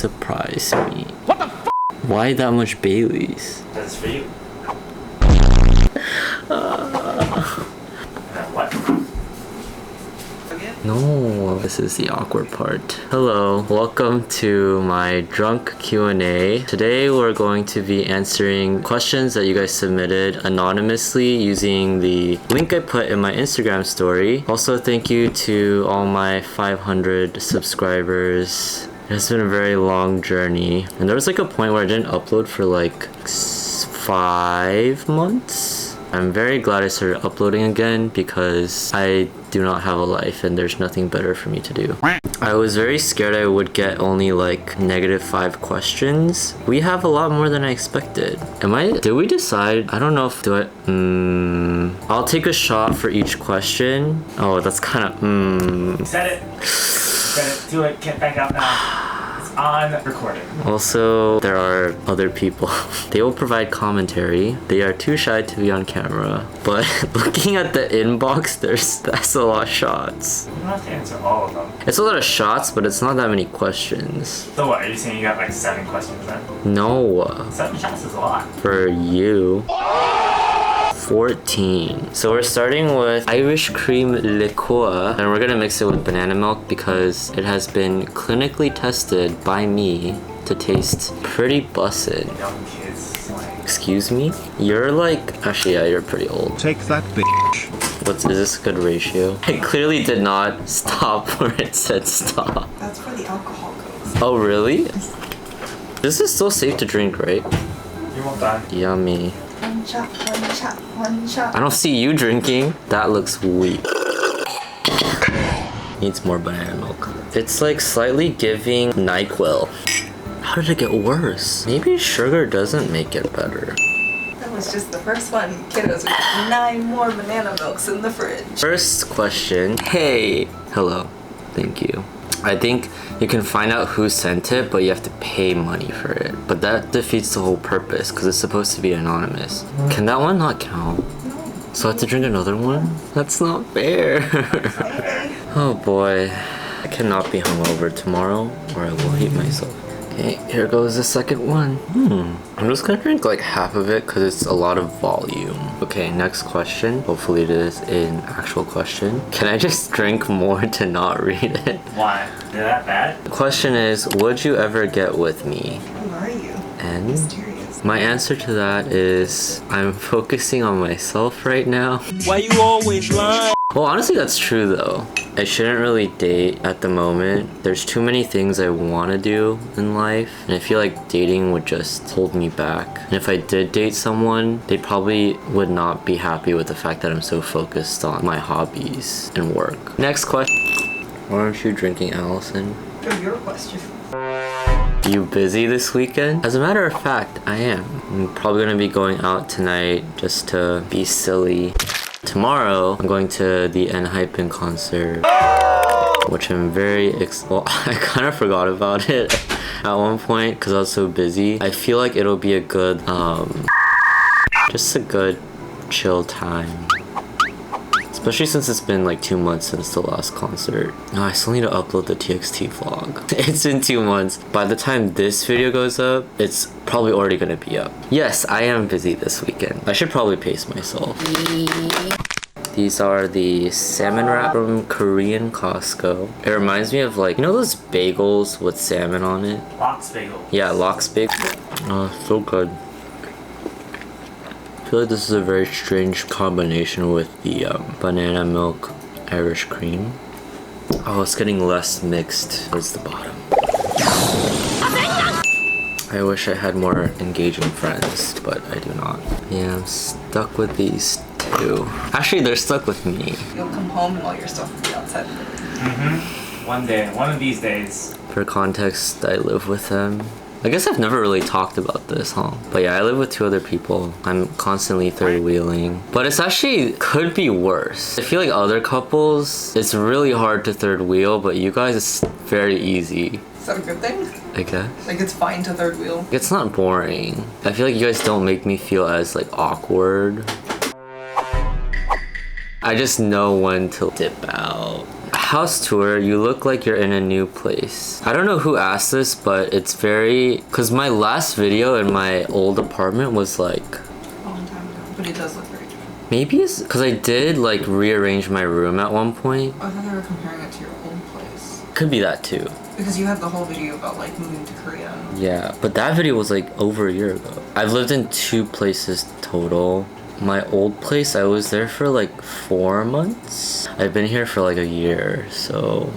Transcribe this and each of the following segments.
surprise me. What the f? Why that much Baileys? That's for you. What? No, this is the awkward part. Hello, welcome to my drunk Q&A. Today we're going to be answering questions that you guys submitted anonymously using the link I put in my Instagram story. Also, thank you to all my 500 subscribers. It's been a very long journey, and there was like a point where I didn't upload for like 5 months. I'm very glad I started uploading again because I do not have a life and there's nothing better for me to do. I was very scared I would get only like -5 questions. We have a lot more than I expected. Did we decide? I don't know if I'll take a shot for each question. Oh, that's kind of Said it. Said it. Do it. Get back out now. On recording. Also, there are other people. They will provide commentary. They are too shy to be on camera. But looking at the inbox, that's a lot of shots. You don't have to answer all of them. It's a lot of shots, but it's not that many questions. So what, are you saying you got like 7 questions then? No. 7 shots is a lot. For you. 14. So we're starting with Irish cream liqueur, and we're gonna mix it with banana milk because it has been clinically tested by me to taste pretty bussin'. Young kids. Like... Excuse me? You're like, actually yeah, you're pretty old. Take that, bitch. Is this a good ratio? I clearly did not stop where it said stop. That's where the alcohol goes. Oh really? This is still safe to drink, right? You won't die. Yummy. One shot, one shot, one shot. I don't see you drinking. That looks weak. Needs more banana milk. It's like slightly giving NyQuil. How did it get worse? Maybe sugar doesn't make it better. That was just the first one. Kiddos, we have 9 more banana milks in the fridge. First question. Hey. Hello. Thank you. I think you can find out who sent it, but you have to pay money for it. But that defeats the whole purpose because it's supposed to be anonymous. Can that one not count? No. So I have to drink another one? That's not fair. Oh boy. I cannot be hungover tomorrow or I will hate myself. Okay, here goes the second one. I'm just gonna drink like half of it because it's a lot of volume. Okay, next question. Hopefully it is an actual question. Can I just drink more to not read it? Why? Is that bad? The question is, would you ever get with me? Who are you? And Mysterious. my answer to that is, I'm focusing on myself right now. Why you always lying? Well, honestly, that's true though. I shouldn't really date at the moment. There's too many things I want to do in life, and I feel like dating would just hold me back. And if I did date someone, they probably would not be happy with the fact that I'm so focused on my hobbies and work. Next question. Why aren't you drinking, Allison? Oh, your question. You busy this weekend? As a matter of fact, I am. I'm probably gonna be going out tonight just to be silly. Tomorrow, I'm going to the jeremiahyjkim concert, which I'm very well, I kind of forgot about it at one point because I was so busy. I feel like it'll be a good, just a good chill time. Especially since it's been like 2 months since the last concert. No, I still need to upload the TXT vlog. It's been 2 months. By the time this video goes up, it's probably already gonna be up. Yes, I am busy this weekend. I should probably pace myself. These are the salmon wrap from Korean Costco. It reminds me of like, you know those bagels with salmon on it? Lox bagel. Yeah, Lox bagel. Oh, so good. I feel like this is a very strange combination with the banana milk Irish cream. Oh, it's getting less mixed towards the bottom. I wish I had more engaging friends, but I do not. Yeah, I'm stuck with these two. Actually, they're stuck with me. You'll come home and all your stuff will be outside. One day, one of these days. For context, I live with them. I guess I've never really talked about this, huh? But yeah, I live with 2 other people. I'm constantly third wheeling. But it's actually could be worse. I feel like other couples, it's really hard to third wheel, but you guys, it's very easy. Is that a good thing? I guess. Like it's fine to third wheel? It's not boring. I feel like you guys don't make me feel as like awkward. I just know when to dip out. house tour, you look like you're in a new place. I don't know who asked this, but it's very... Because my last video in my old apartment was like... A long time ago. But it does look very different. Maybe it's... Because I did like rearrange my room at one point. I thought they were comparing it to your old place. Could be that too. Because you have the whole video about like moving to Korea. Yeah, but that video was like over a year ago. I've lived in 2 places total. My old place, I was there for like 4 months. I've been here for like a year, so...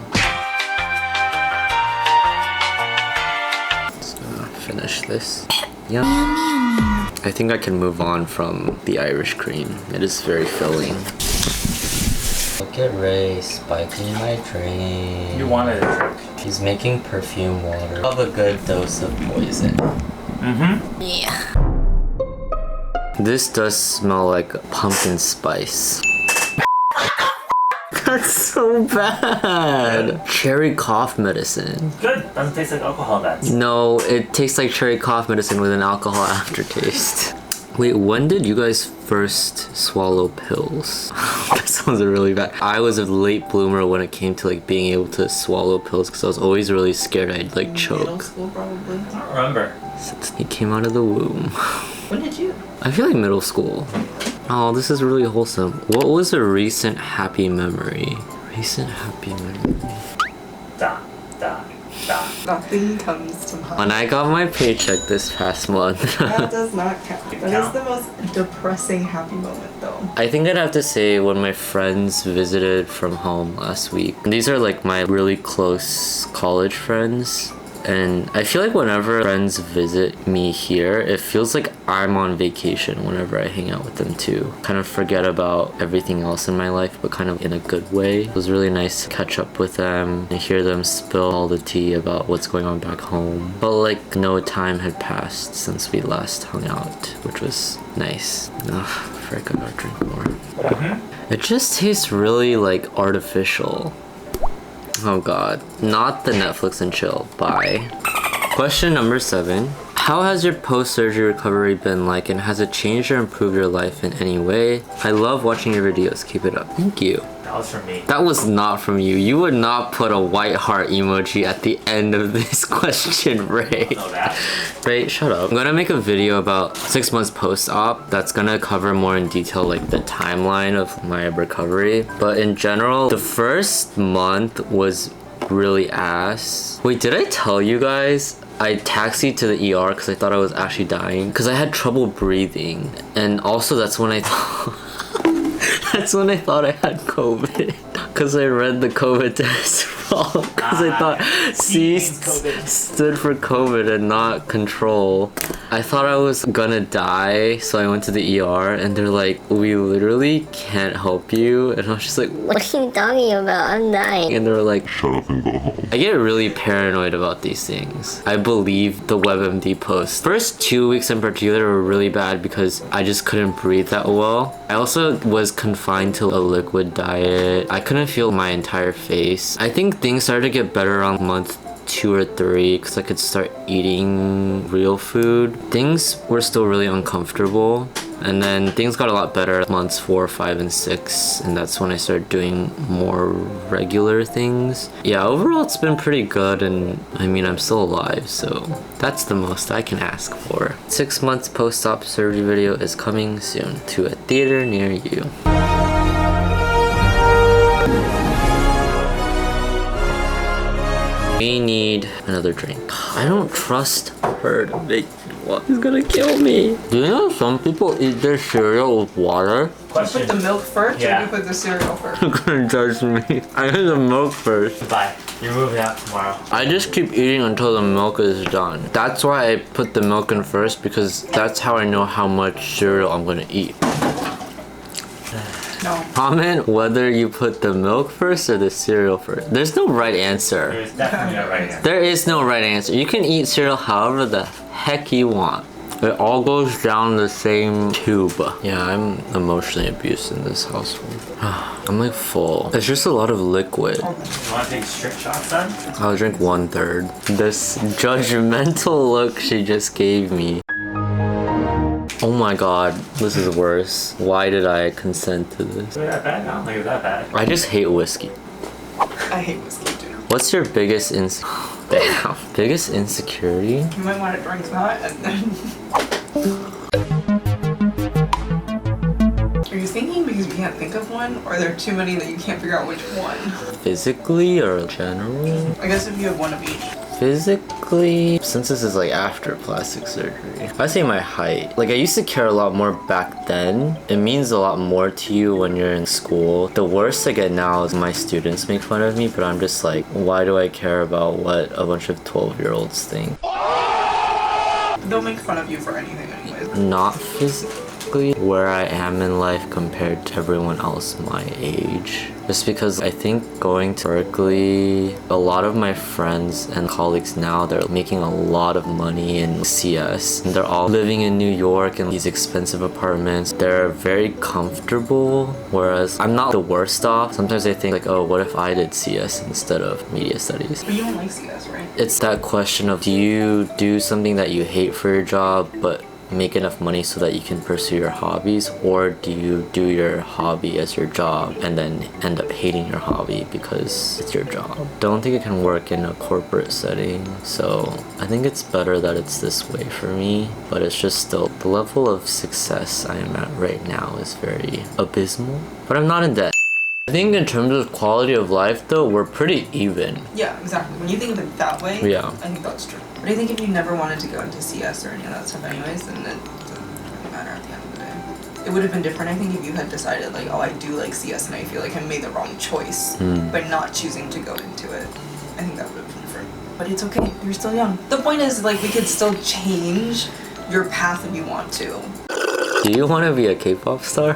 Just gonna finish this. Yum. I think I can move on from the Irish cream. It is very filling. Look at Ray spiking my drink. You wanted a drink. He's making perfume water. Have a good dose of poison. Mm-hmm. Yeah. This does smell like pumpkin spice. That's so bad. Cherry cough medicine. Good. Doesn't taste like alcohol, that's. No, it tastes like cherry cough medicine with an alcohol aftertaste. Wait, when did you guys first swallow pills? That sounds really bad. I was a late bloomer when it came to like being able to swallow pills because I was always really scared I'd like choke. Middle school, probably. I don't remember. Since he came out of the womb. When did you? I feel like middle school. Oh, this is really wholesome. What was a recent happy memory? Recent happy memory. Da, da, da. Nothing comes to mind. When I got my paycheck this past month. That does not count. That is the most depressing happy moment though. I think I'd have to say when my friends visited from home last week. These are like my really close college friends. And I feel like whenever friends visit me here, it feels like I'm on vacation whenever I hang out with them too. Kind of forget about everything else in my life, but kind of in a good way. It was really nice to catch up with them and hear them spill all the tea about what's going on back home. Felt like no time had passed since we last hung out, which was nice. Ugh, frick, I gotta drink more. It just tastes really like artificial. Oh god. Not the Netflix and chill. Bye. Question number 7. How has your post-surgery recovery been like, and has it changed or improved your life in any way? I love watching your videos. Keep it up. Thank you. That was from me. That was not from you. You would not put a white heart emoji at the end of this question, Ray. Oh, that. Ray, shut up. I'm gonna make a video about 6 months post-op that's gonna cover more in detail like the timeline of my recovery. But in general, the first month was really ass. Wait, did I tell you guys? I taxied to the ER because I thought I was actually dying because I had trouble breathing. And also that's when I thought that's when I thought I had COVID because I read the COVID test wrong because I thought C stood for COVID and not control. I thought I was gonna die, so I went to the ER and they're like, we literally can't help you. And I was just like, what are you talking about? I'm dying. And they were like, shut up and go home. I get really paranoid about these things. I believe the WebMD post. First 2 weeks in particular were really bad because I just couldn't breathe that well. I also was confined to a liquid diet. I couldn't feel my entire face. I think things started to get better around month 2 or 3 because I could start eating real food. Things were still really uncomfortable, and then things got a lot better at months 4, 5, and 6, and that's when I started doing more regular things. Yeah, overall it's been pretty good, and I mean I'm still alive, so that's the most I can ask for. 6 months post-op surgery video is coming soon to a theater near you. We need another drink. I don't trust her to make what is gonna kill me. Do you know some people eat their cereal with water? Question. You put the milk first or Yeah. you put the cereal first? You're gonna judge me. I need the milk first. Goodbye. You're moving out tomorrow. I just keep eating until the milk is done. That's why I put the milk in first, because that's how I know how much cereal I'm gonna eat. No. Comment whether you put the milk first or the cereal first. There's no right answer. There's definitely no right answer. There is no right answer. You can eat cereal however the heck you want. It all goes down the same tube. Yeah, I'm emotionally abused in this household. I'm like full. It's just a lot of liquid. You want to take strip shots then? I'll drink 1/3. This judgmental look she just gave me. Oh my god, this is worse. Why did I consent to this? Is it that bad? I don't think it's that bad. I just hate whiskey. I hate whiskey too. What's your biggest biggest insecurity? You might want to drink that and then... Are you thinking because you can't think of one, or are there too many that you can't figure out which one? Physically or general? I guess if you have one of each. Physically, since this is like after plastic surgery, I say my height. Like I used to care a lot more back then. It means a lot more to you when you're in school. The worst I get now is my students make fun of me, but I'm just like, why do I care about what a bunch of 12-year-olds think? They'll make fun of you for anything anyways. Not physically, where I am in life compared to everyone else my age. Just because I think going to Berkeley, a lot of my friends and colleagues now, they're making a lot of money in CS. And they're all living in New York in these expensive apartments. They're very comfortable, whereas I'm not the worst off. Sometimes I think like, oh, what if I did CS instead of media studies? But you don't like CS, right? It's that question of, do you do something that you hate for your job, but make enough money so that you can pursue your hobbies, or do you do your hobby as your job and then end up hating your hobby because it's your job? Don't think it can work in a corporate setting, so I think it's better that it's this way for me, but it's just still the level of success I am at right now is very abysmal, but I'm not in debt. I think in terms of quality of life though, we're pretty even. Yeah, exactly. When you think of it that way, Yeah. I think that's true. But I think if you never wanted to go into CS or any of that stuff anyways, then it doesn't really matter at the end of the day. It would have been different, I think, if you had decided like, oh, I do like CS and I feel like I made the wrong choice by not choosing to go into it. I think that would have been different. But it's okay, you're still young. The point is, like, we could still change your path if you want to. Do you want to be a K-pop star?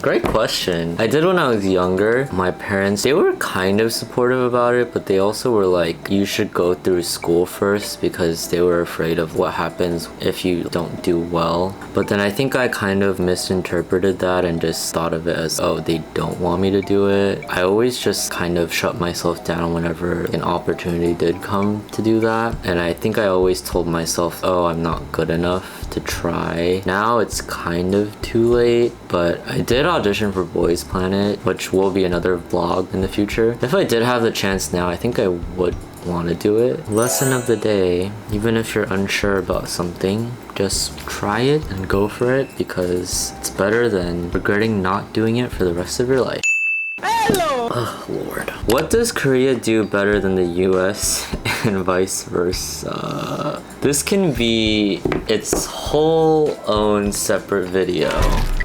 Great question. I did when I was younger. My parents, they were kind of supportive about it, but they also were like, you should go through school first, because they were afraid of what happens if you don't do well. But then I think I kind of misinterpreted that and just thought of it as, oh, they don't want me to do it. I always just kind of shut myself down whenever an opportunity did come to do that. And I think I always told myself, oh, I'm not good enough to try. Now it's kind of too late, but I did audition for Boys Planet, which will be another vlog in the future. If I did have the chance now, I think I would want to do it. Lesson of the day: even if you're unsure about something, just try it and go for it, because it's better than regretting not doing it for the rest of your life. Hello! Oh Lord. What does Korea do better than the US and vice versa? This can be its whole own separate video.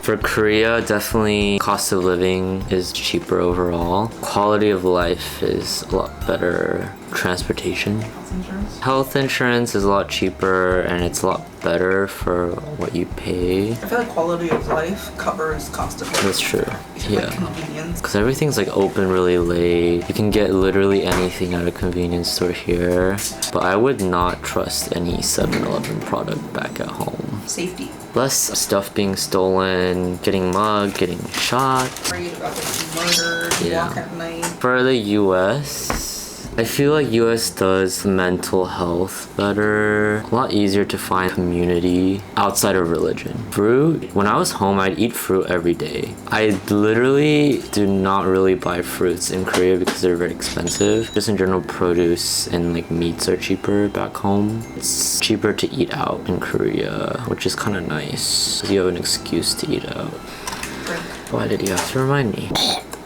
For Korea, definitely cost of living is cheaper overall. Quality of life is a lot better. Transportation. Health insurance is a lot cheaper and it's a lot better for what you pay. I feel like quality of life covers cost of living. That's true. Yeah. Like convenience. Because everything's like open really late. You can get literally anything at a convenience store here. But I would not trust any 7-Eleven product back at home. Safety. Less stuff being stolen, getting mugged, getting shot. Worried about getting murdered, Yeah. walk at night. For the US, I feel like US does mental health better. A lot easier to find community outside of religion. Fruit, when I was home, I'd eat fruit every day. I literally do not really buy fruits in Korea because they're very expensive. Just in general, produce and like meats are cheaper back home. It's cheaper to eat out in Korea, which is kind of nice. You have an excuse to eat out. Why did you have to remind me?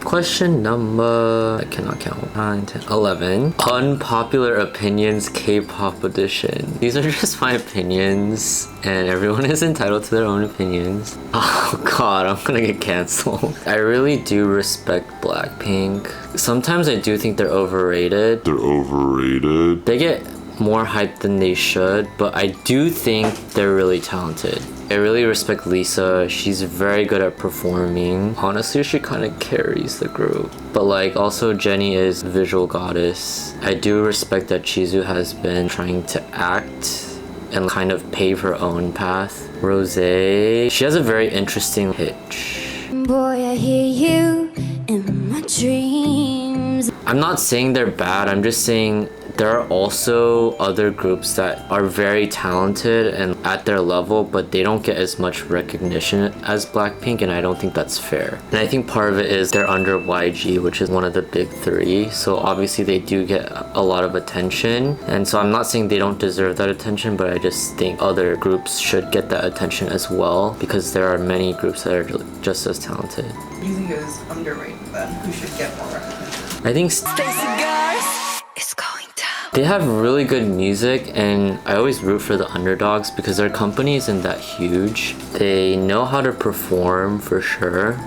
Question number, I cannot count, 9, 10, 11. Unpopular opinions K-pop edition. These are just my opinions and everyone is entitled to their own opinions. Oh god, I'm gonna get canceled. I really do respect Blackpink. Sometimes I do think they're overrated. They get more hype than they should, but I do think they're really talented. I really respect Lisa. She's very good at performing. Honestly, she kind of carries the group. But like, also Jennie is a visual goddess. I do respect that Chizu has been trying to act and kind of pave her own path. Rosé, she has a very interesting pitch. Boy, I hear you in my dreams. is. I'm not saying they're bad, I'm just saying there are also other groups that are very talented and at their level, but they don't get as much recognition as Blackpink, and I don't think that's fair. And I think part of it is they're under YG, which is one of the big three, so obviously they do get a lot of attention, and so I'm not saying they don't deserve that attention, but I just think other groups should get that attention as well, because there are many groups that are just as talented. Who do you think is underrated then? Who should get more recognition? I think they have really good music, and I always root for the underdogs because their company isn't that huge. They know how to perform for sure,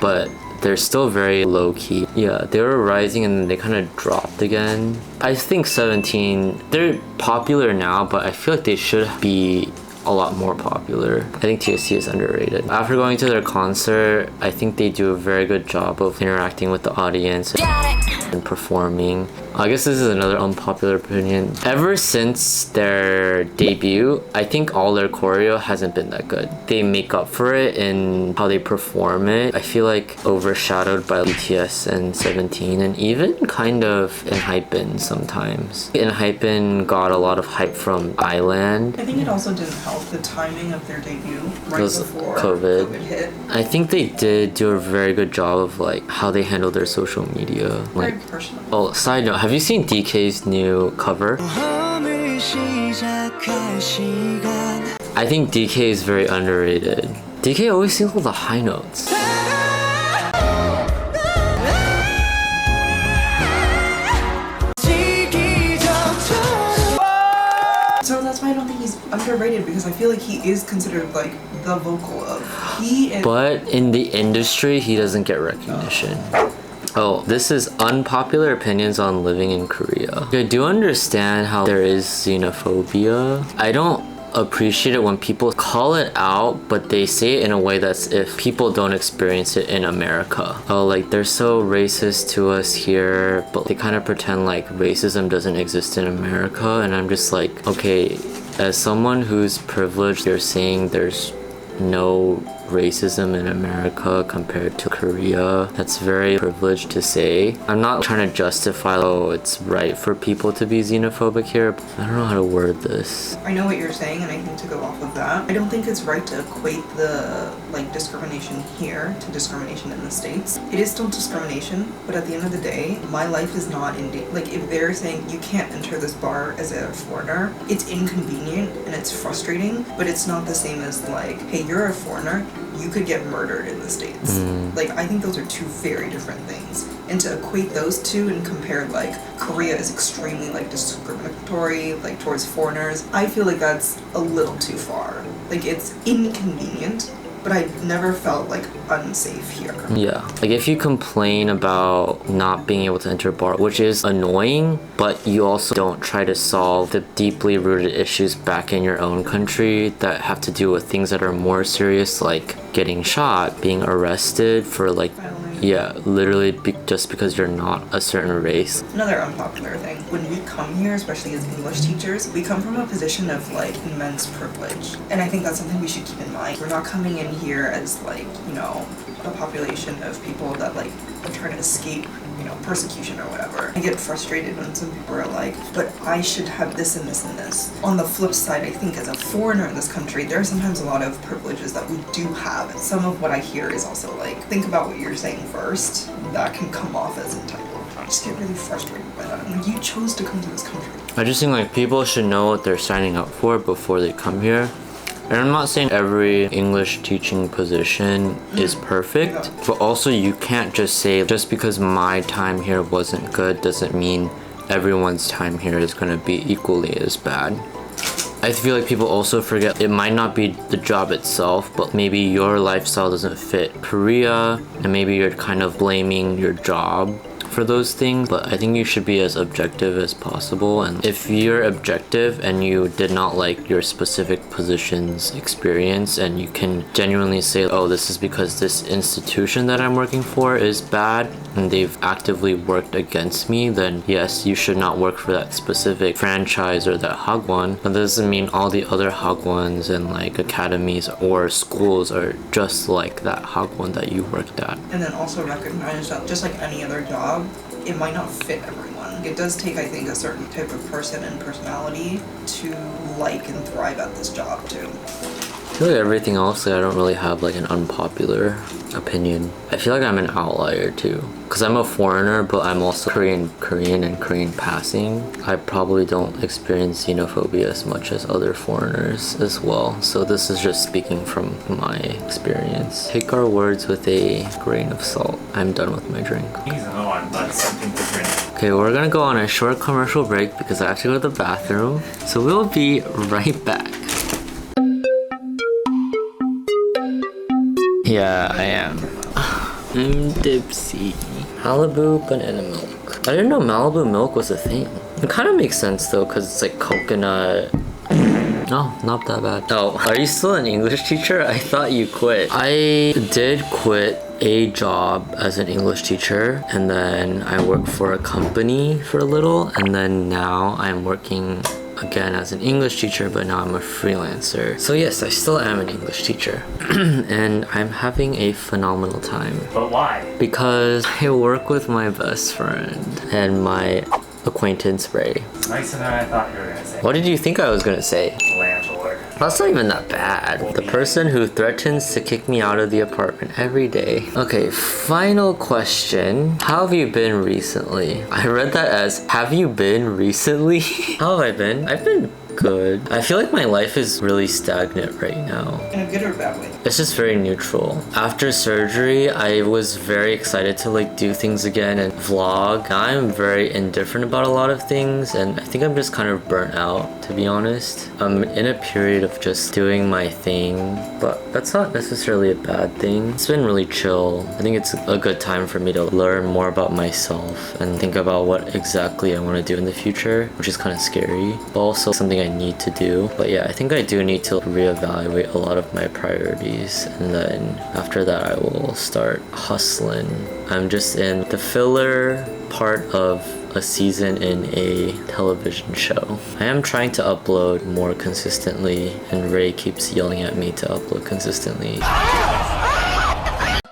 but they're still very low-key. Yeah, they were rising and then they kind of dropped again. I think 17, they're popular now, but I feel like they should be a lot more popular. I think TXT is underrated. After going to their concert, I think they do a very good job of interacting with the audience and performing. I guess this is another unpopular opinion. Ever since their debut, I think all their choreo hasn't been that good. They make up for it in how they perform it. I feel like overshadowed by BTS and 17, and even kind of ENHYPEN sometimes. ENHYPEN got a lot of hype from Island. I think it also didn't help the timing of their debut right before COVID hit. I think they did do a very good job of like how they handle their social media. Like, Very personal. oh, side note, have you seen DK's new cover? I think DK is very underrated. DK always sings all the high notes. So that's why I don't think he's underrated, because I feel like he is considered like the vocal of But in the industry, he doesn't get recognition. Oh, this is unpopular opinions on living in Korea. I do understand how there is xenophobia. I don't appreciate it when people call it out, but they say it in a way that's if people don't experience it in America. Oh, like they're so racist to us here, but they kind of pretend like racism doesn't exist in America, and I'm just like, okay, as someone who's privileged, you're saying there's no racism in America compared to Korea. That's very privileged to say. I'm not trying to justify, oh, it's right for people to be xenophobic here. I don't know how to word this. I know what you're saying, and I think to go off of that, I don't think it's right to equate the like discrimination here to discrimination in the States. It is still discrimination, but at the end of the day, my life is not in like if they're saying you can't enter this bar as a foreigner, it's inconvenient and it's frustrating, but it's not the same as like, hey, you're a foreigner, you could get murdered in the States. Like, I think those are two very different things. And to equate those two and compare, like, Korea is extremely, like, discriminatory, like, towards foreigners, I feel like that's a little too far. Like, it's inconvenient, but I never felt, like, unsafe here. Yeah. Like, if you complain about not being able to enter a bar, which is annoying, but you also don't try to solve the deeply rooted issues back in your own country that have to do with things that are more serious, like getting shot, being arrested for, like, yeah, literally just because you're not a certain race. Another unpopular thing. When we come here, especially as English teachers, we come from a position of like immense privilege. And I think that's something we should keep in mind. We're not coming in here as like, you know, a population of people that like are trying to escape, you know, persecution or whatever. I get frustrated when some people are like, but I should have this and this and this. On the flip side, I think as a foreigner in this country, there are sometimes a lot of privileges that we do have. And some of what I hear is also like, think about what you're saying first. That can come off as entitled. I just get really frustrated by that. I'm like, you chose to come to this country. I just think like people should know what they're signing up for before they come here. And I'm not saying every English teaching position is perfect, but also you can't just say just because my time here wasn't good doesn't mean everyone's time here is going to be equally as bad. I feel like people also forget it might not be the job itself, but maybe your lifestyle doesn't fit Korea, and maybe you're kind of blaming your job for those things, but I think you should be as objective as possible. And if you're objective and you did not like your specific position's experience, and you can genuinely say, oh, this is because this institution that I'm working for is bad and they've actively worked against me, then yes, you should not work for that specific franchise or that hagwon. But that doesn't mean all the other hagwons and like academies or schools are just like that hagwon that you worked at. And then also recognize that just like any other job, it might not fit everyone. It does take, I think, a certain type of person and personality to like and thrive at this job too. I feel like everything else, like, I don't really have like an unpopular opinion. I feel like I'm an outlier too, because I'm a foreigner, but I'm also Korean and Korean passing. I probably don't experience xenophobia as much as other foreigners as well. So this is just speaking from my experience. Take our words with a grain of salt. I'm done with my drink. He's another one, but something different. Okay, we're gonna go on a short commercial break because I have to go to the bathroom. So we'll be right back. Yeah, I am. I'm tipsy. Malibu banana milk. I didn't know Malibu milk was a thing. It kind of makes sense though, because it's like coconut. Oh, not that bad. Oh, are you still an English teacher? I thought you quit. I did quit a job as an English teacher, and then I worked for a company for a little, and then now I'm working again as an English teacher, but now I'm a freelancer. So yes, I still am an English teacher and I'm having a phenomenal time. But why? Because I work with my best friend and my acquaintance Ray. It's nicer than I thought you were gonna say. What did you think I was gonna say? Landlord. That's not even that bad. The person who threatens to kick me out of the apartment every day. Okay, final question. How have you been recently? I read that as, have you been recently? How have I been? I've been good. I feel like my life is really stagnant right now. In a good or bad way? It's just very neutral. After surgery, I was very excited to like do things again and vlog. Now I'm very indifferent about a lot of things, and I think I'm just kind of burnt out, to be honest. I'm in a period of just doing my thing, but that's not necessarily a bad thing. It's been really chill. I think it's a good time for me to learn more about myself and think about what exactly I want to do in the future, which is kind of scary, but also something I need to do. But yeah, I think I do need to reevaluate a lot of my priorities, and then after that I will start hustling. I'm just in the filler part of a season in a television show. I am trying to upload more consistently, and Ray keeps yelling at me to upload consistently.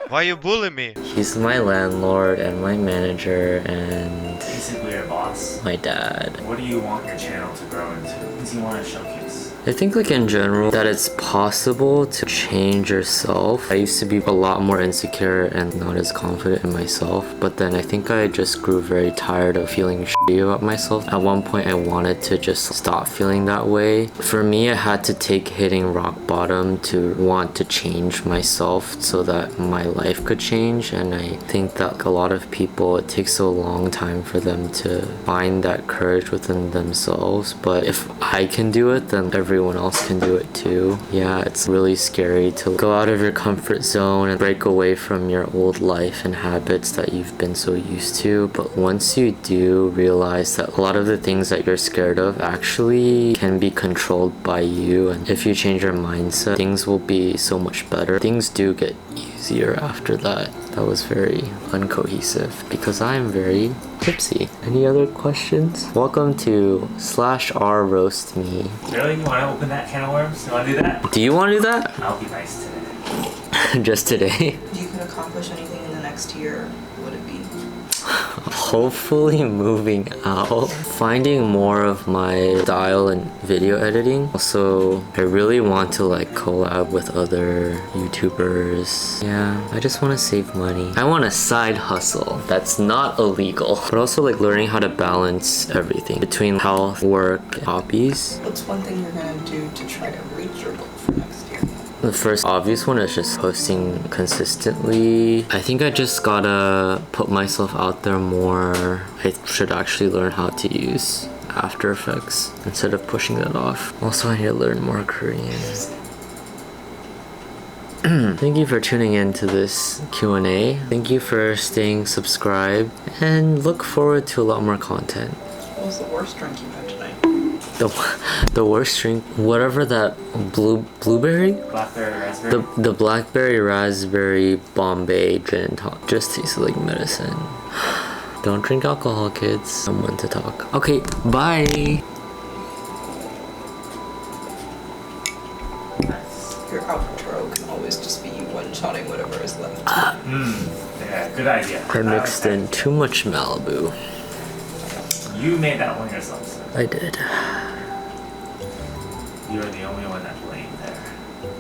Why you bully me? He's my landlord and my manager and Basically your boss. my dad. What do you want your channel to grow into? What do you want to showcase? I think like in general that it's possible to change yourself. I used to be a lot more insecure and not as confident in myself, but then I think I just grew very tired of feeling shitty about myself. At one point I wanted to just stop feeling that way. For me, I had to take hitting rock bottom to want to change myself so that my life could change, and I think that a lot of people, it takes a long time for them to find that courage within themselves. But if I can do it, then everyone else can do it too. Yeah, it's really scary to go out of your comfort zone and break away from your old life and habits that you've been so used to. But once you do realize that a lot of the things that you're scared of actually can be controlled by you, and if you change your mindset, things will be so much better. Things do get easier after that. That was very uncohesive because I'm very tipsy. Any other questions? Welcome to /r roast me. Really? You want to open that can of worms? You want to do that? Do you want to do that? I'll be nice today. Just today? If you could accomplish anything in the next year, what would it be? Hopefully moving out, finding more of my style in video editing. Also, I really want to like collab with other YouTubers. Yeah, I just want to save money. I want a side hustle that's not illegal, but also like learning how to balance everything between health, work, hobbies. What's one thing you're gonna do to try to reach your goal for next year? The first obvious one is just posting consistently. I think I just gotta put myself out there more. I should actually learn how to use After Effects instead of pushing that off. Also, I need to learn more Korean. Thank you for tuning in to this Q&A. Thank you for staying subscribed, and look forward to a lot more content. What was the worst drink you had tonight? The worst drink, whatever that blueberry? Blackberry raspberry. The blackberry raspberry Bombay gin just tasted like medicine. Don't drink alcohol, kids. Someone to talk. Okay, bye. Your outro can always just be you one-shotting whatever is left. Yeah, good idea. I mixed in too much Malibu. You made that one yourself, sir. I did. You're the only one that